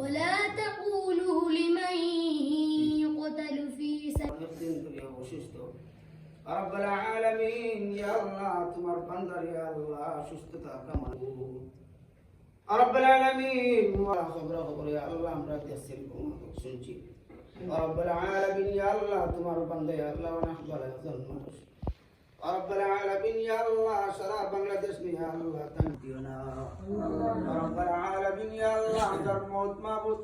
ولا تقولوا لمن يقتل في سبيل رب العالمين يا الله تمر بندر يا الله সুস্থতা কামনা رب العالمين খবর يا الله আমরা দেশের শুনছি رب العالمين يا الله তোমার বান্দা يا الله ونحبل মানুষ رب العالمين يا الله সারা বাংলাদেশ নিয়ে يا الله তানদিওনা رب العالمين يا الله আমাদের মওত মাবুদ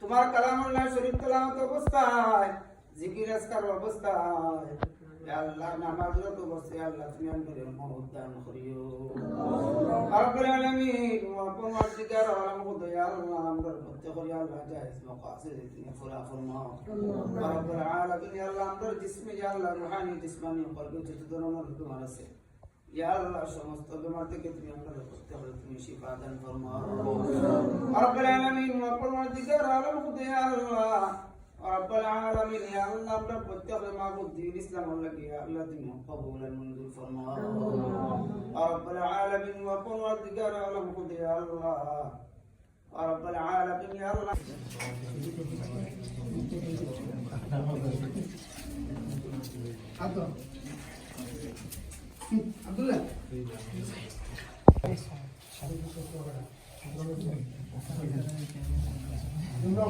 তোমার কালামুল্লাহ শরীফ তেলাওয়াত অবস্থায় জিকির আজকার অবস্থায় يا الله نمازرت বসে আল্লাহ তুমি আমাদের মওত দান করিও رب العالمين وপরওয়ারদিগার আলম খুদা يا الله আমাদের প্রত্যেক يا الله জায়েজ মাকাসিদ তুমি পুরা ফরমাও رب العالمين يا الله আমাদের জিসমি يا الله রূহানি জিসমানি কলবে যত ধরনের তোমার আছে يا الله সমস্ত বেমার থেকে তুমি আমাদের প্রত্যেক তুমি শিফা দান ফরমাও رب العالمين وপরওয়ারদিগার আলম খুদা يا الله رب العالمين يا الله আমরা প্রত্যেক মাবুদ দ্বীন ইসলাম আল্লাহ কি আল্লাহ তুমি কবুল মঞ্জুর ফরমাও رب العالمين وপরওয়ারদিগার আলম খুদা يا الله رب العالمين يا الله আব্দুল্লাহ No.